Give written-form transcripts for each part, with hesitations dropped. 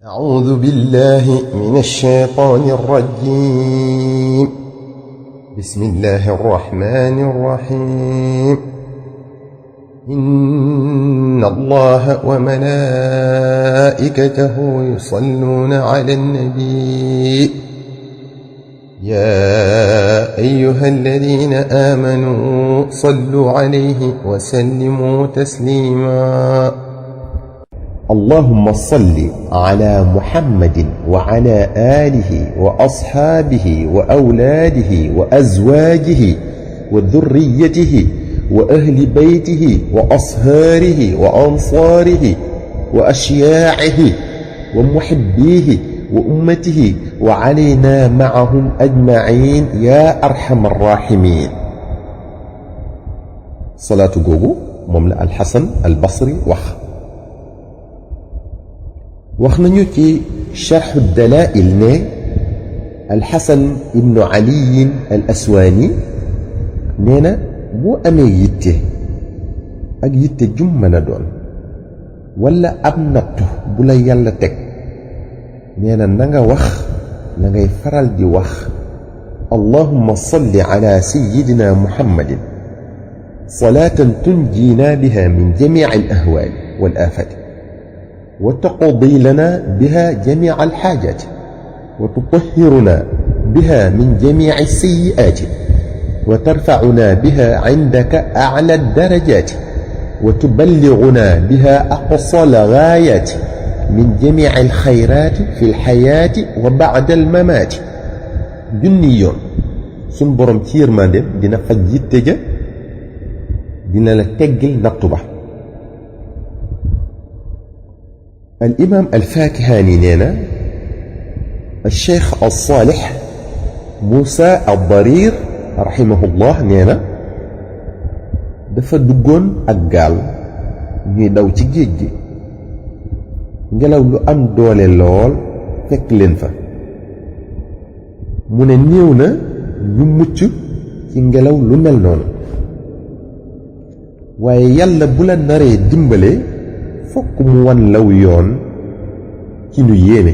أعوذ بالله من الشيطان الرجيم. بسم الله الرحمن الرحيم. إن الله وملائكته يصلون على النبي يا أيها الذين آمنوا صلوا عليه وسلموا تسليما. اللهم صل على محمد وعلى آله وأصحابه وأولاده وأزواجه وذريته وأهل بيته وأصهاره وأنصاره وأشياعه ومحبيه وأمته وعلينا معهم أجمعين يا أرحم الراحمين. صلاة جوجو مملأ الحسن البصري wax nañu ci sharh ad-dalaa'il ne al-Hasan ibnu Ali al-Aswaani nee na boo amee yitte ak yitte jum mën a doon wala ab nattu bu la yàlla teg nee na na nga wax na ngay faral di wax allahumma salli ala sayyidina muhammadin salaatan tunjiina biha min jamii al-ahwaali wal aafaati وتقضي لنا بها جميع الحاجات وتطهرنا بها من جميع السيئات وترفعنا بها عندك أعلى الدرجات وتبلغنا بها أقصى الغايات من جميع الخيرات في الحياة وبعد الممات. junni yoon sun borom ci yërmandeem dina faj yitte ja dina la teggil nattu ba. الإمام الفاكهاني نينا الشيخ الصالح موسى الضرير رحمه الله نينا dafa duggoon ak gaal ñuy daw ci géej gi ngelaw lu am doole lool fekk leen fa mu ne néew na ñu mucc ci ngelaw lu mel noonu waaye yàlla bu la naree dimbale fokk mu wan law yoon ci lu yéeme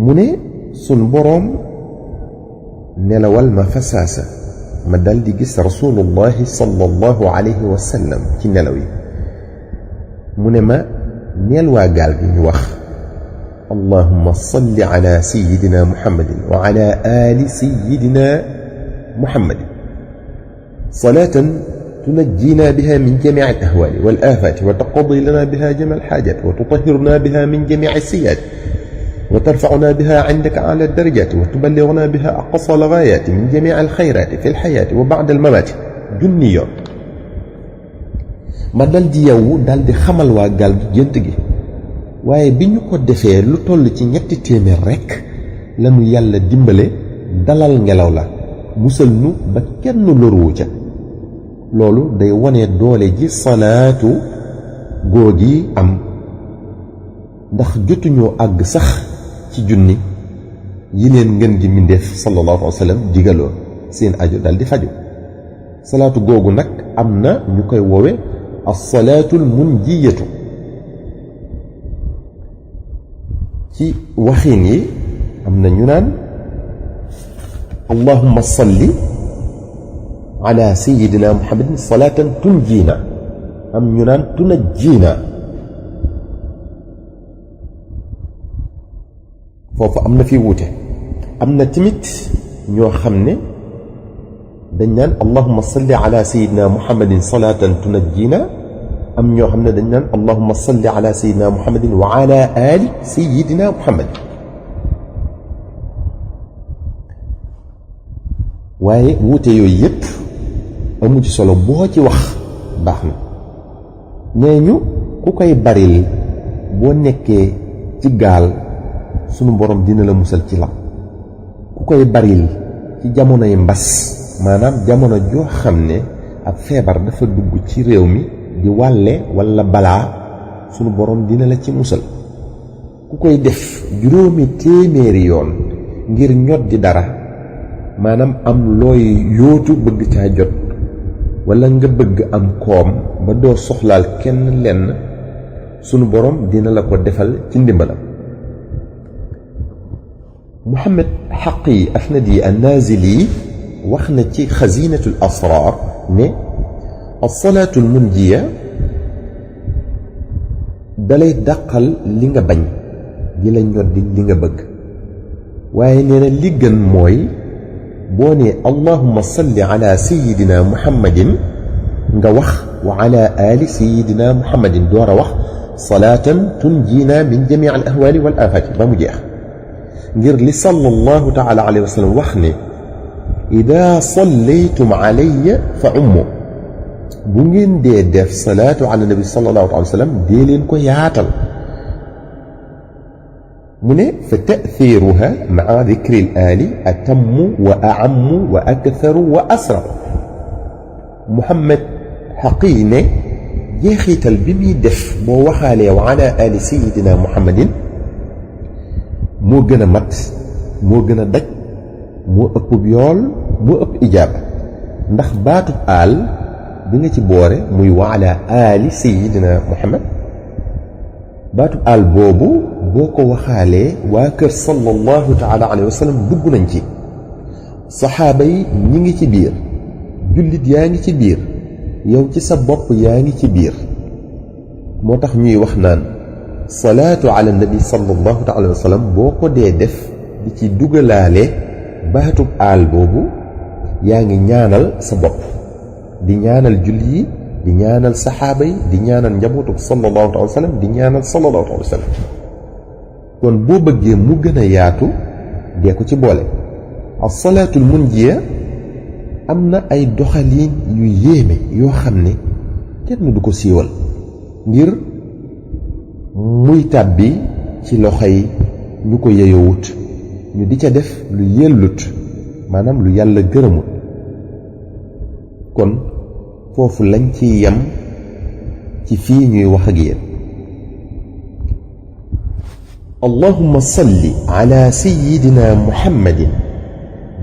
mu ne sun boroom nelawal ma fasaasa ma dal di gis rasulullahi sallallahu alayhi wa sallam ci nelaw yi mu ne ma neel waa gaal gi ñu wax allahumma salli ala sayyidina muhammadin wa ala ali sayyidina muhammadin salatan تنجينا بها من جميع الأهوال والآفات وتقضي لنا بها جميع الحاجات وتطهرنا بها من جميع السيئات وترفعنا بها عندك أعلى الدرجات وتبلغنا بها أقصى الغايات من جميع الخيرات في الحياة وبعد الممات. junni yoon ma dal di yow dal di xamal waa gaal gi gént gi waaye bi ñu ko defee lu toll ci 300 rekk lañu yàlla dimbale dalal ngelaw la musal nu ba kenn loruwu ca. loolu day wone doole ji salaatu googi am ndax jotuñoo àgg sax ci junni yi leen ngeen gi mindeef sallallahu alayhi wa sallam digaloon seen aju dal di faju salaatu googu nag am na ñu koy woowe as-salaatul munjiyatu ci waxiin yi am na ñu naan allahumma salli ala sayyidina muhammadin salatan tunjina am ñu naan tunajjina foofu am na fi wuute am na tamit ñoo xam ne dañ naan allahumma salli ala sayyidina muhammadin salatan tunajjina am ñoo xam ne dañ naan allahumma salli ala sayyidina muhammadin wa ala ali sayyidina muhammad. waaye wuute yooyu yépp amu ci solo boo ci wax baax na nee ñu ku koy baril boo nekkee ci gaal sunu borom dina la musal ci la ku koy baril ci jamonoy mbas maanaam jamono joo xam ne ab feebar dafa dugg ci réew mi di wàlle walla balaa sunu borom dina la ci musal ku koy def 700 yoon ngir ñoddi dara maanaam am looy yóotu bëgg caa jot wala nga bëgg am koom ba doo soxlaal kenn lenn sunu borom dina la ko defal ci ndimbalam. Muhammad Haqi Afnadi an-Nazili wax na ci xazinatul asrar ne as-salaatul munjiya dalay dàqal li nga bañ di la ñoddi li nga bëgg, waaye nee na li gën mooy boo ne allahumma salli ala sayidina muhammadin nga wax wa ala ali sayidina muhammadin door a wax salaatan tunjina min jamii al ahwali wal afati ba mu jeex, ngir li sallallahu taala alayhi wa sallam wax ne ida sallaytum alayya fa ummu, bu ngeen dee def salaatu ala nabi sallallahu alayhi wa sallam dee leen ko yaatal. mu ne fa ta'thiruha maa dikri l aali atammu wa aammu wa aktharu wa asra. Muhammad Haqi ne jeexital bi muy def boo waxaalee wa ala ali sayidina muhammadin moo gën a mat, moo gën a daj, moo ëpp yool, moo ëpp ijaaba, ndax baatub aal bi nga ci boore muy wa ala ali sayidina muhammad, baatub aal boobu boo ko waxaalee waa kër sallallahu taala alayhi wa sallam dugg nañ ci, saxaaba yi ñi ngi ci biir, jullit yaa ngi ci biir, yow ci sa bopp yaa ngi ci biir. moo tax ñuy wax naan salaatu ala nabi sallallahu taala alayhi wa sallam boo ko dee def di ci dugalaale baatub aal boobu yaa ngi ñaanal sa bopp, di ñaanal julli yi, di ñaanal saxaaba yi, di ñaanal njabootug sallallahu alayhi wa sallam, di ñaanal sallallahu alayhi wa sallam. kon boo bëggee mu gën a yaatu dee ko ci boole. as-salaatul munjiya am na ay doxaliin yu yéeme yoo xam ne kenn du ko siiwal ngir muy tàbbi ci loxoy ñu ko yeyowut, ñu di ca def lu yellut, maanaam lu yàlla gërëmut. kon foofu lañ ci yem ci fii ñuy wax ak yéen. allahumma salli ala sayyidina muhammadin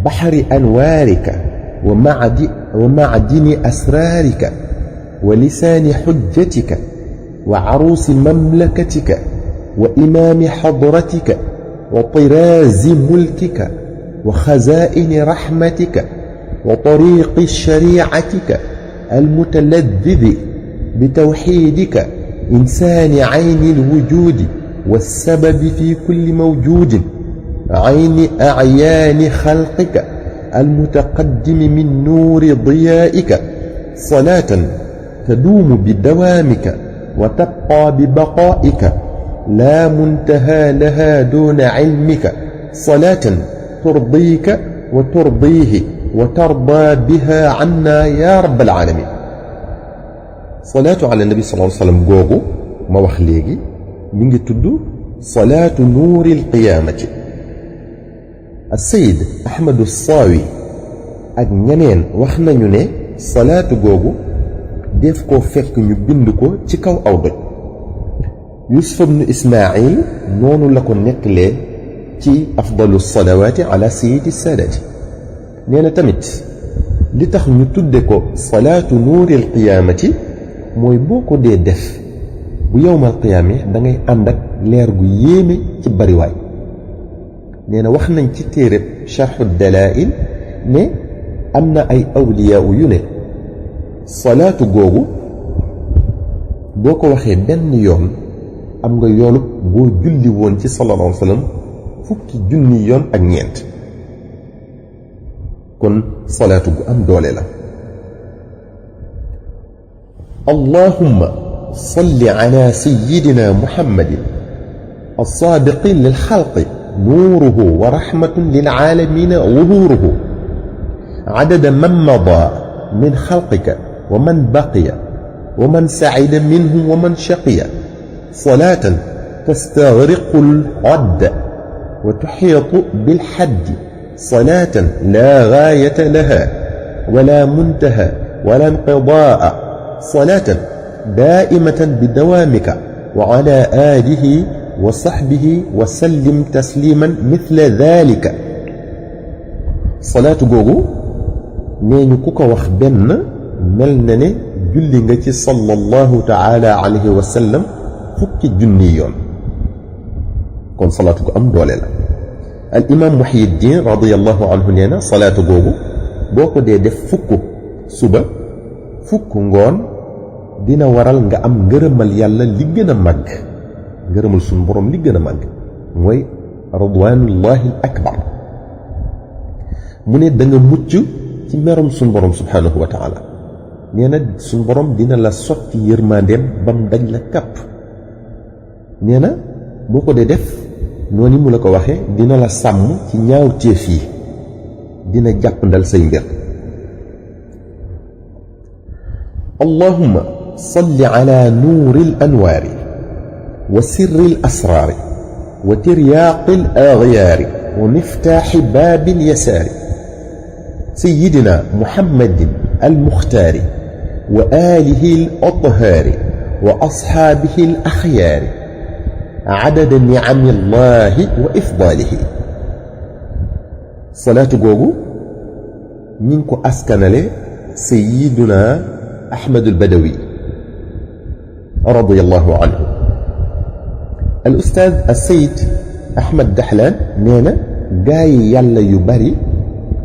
bahri anwarika wa ma'dini asrarika wa lisani hujjatika wa arusi mamlakatika wa imami hadratika wa tirazi mulkika wa khazaini rahmatika wa tariqi shari'atika المتلذذ بتوحيدك إنسان عين الوجود والسبب في كل موجود عين أعيان خلقك المتقدم من نور ضيائك صلاة تدوم بدوامك وتبقى ببقائك لا منتهى لها دون علمك صلاة ترضيك وترضيه وترضى بها عنا يا رب العالمين. صلاة على النبي صلى الله عليه وسلم googu ma wax léegi mi ngi tudd salaatu nuuril qiyaamati. as-Sayyid Ahmadu Saawi ak ñeneen wax nañu ne salaatu googu def koo fekk ñu bind ko ci kaw aw doj. Yusuf ibnu Ismaayil noonu la ko nettalee ci afdalu salawaati ala sayyidi saadaati. nee na tamit li tax ñu tudde ko salaatu nuuril qiyaamati mooy boo ko dee def bu yowmal qiyaame da ngay ànd ak leer gu yéeme ci bariwaay. nee na wax nañ ci téereb Sharhu Dalaa'il ne am na ay awliyaa yu ne salaatu googu boo ko waxee benn yoon am nga yoolu boo julli woon ci sallallahu alayhi wa sallam fukki junni yoon ak ñeent. kon salaatu gu am doole la. allahumma salli ala sayyidina muhammadin as-saabiqi lil xalqi nuuruhu wa rahmatun lil aalamiina zuhuuruhu adada man madaa min xalqika wa man baqiya wa man sa'ida minhum wa man shaqiya salaatan tastaghriqu al-'adda wa tuhiitu bil-haddi صلاة لا غاية لها ولا منتهى ولا انقضاء صلاة دائمة بدوامك وعلى آله وصحبه وسلم تسليما مثل ذلك. صلاة googu nee ñu ku ko wax benn mel na ne julli nga ci sallallahu taala alayhi wa sallam fukki junni yoon kon salaatu gu am doole la al imam Muhyiddin radiyallahu anhu nee na salaatu googu boo ko dee def fukk suba fukk ngoon dina waral nga am ngërëmal yàlla li gën a màgg ngërëmal suñu borom li gën a màgg mooy ridwanullahi al akbar mu ne da nga mucc ci merom suñu borom subhanahu wa taala nee na suñu borom dina la sotti yërmandeem bam daj la kàpp nee na boo ko dee def noonu mu la ko waxee dina la sàmm ci ñaaw téef yi dina jàppandal say mbir allahumma salli ala nuuri al anwaari wa sirri al asraari wa tiryaaqi al aghyaari wa miftaaxi baabi al yasaari sayyidina muhammadin al muxtaari wa aalihi al athaari wa ashaabihi al axyaari adada niami llahi wa ifdaalihi salaatu googu ñi ngi ko askanale sayiduna ahmadul badawi radiyallahu anhu al ustaaz al sayid ahmad daxlaan nee na gaa yi yàlla yu bari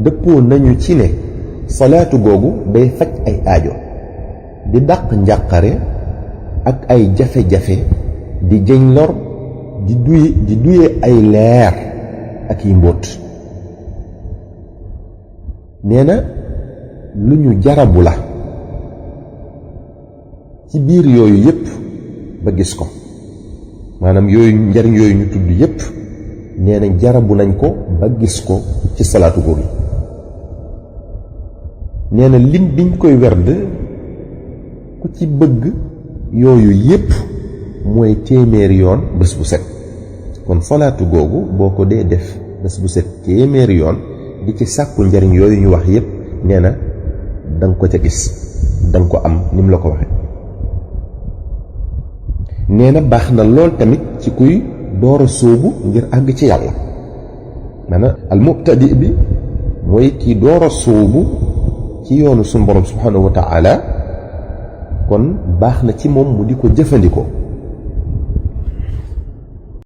dëppoo nañu ci ne salaatu googu day faj ay aajo di dàq njàqare ak ay jafe-jafe di jëñ lor di duye ay leer ak yi mbóot nee na lu ñu jarabu la ci biir yooyu yépp ba gis ko maanaam yooyu njariñ yooyu ñu tudd yépp nee na jarabu nañ ko ba gis ko ci salaatu googu nee na lim biñ koy werd ku ci bëgg yooyu yépp mooy téeméeri yoon bés bu set kon salaatu googu boo ko dee def bés bu set téeméeri yoon di ci sàkku njariñ yooyu ñu wax yépp nee na danga ko ca gis danga ko am ni mu la ko waxe nee na baax na lool tamit ci kuy door a sóobu ngir àgg ci yàlla maanaam al mubtadi bi mooy kii door a sóobu ci yoonu suñu borom subhanahu wa taala kon baax na ci moom mu di ko jëfandikoo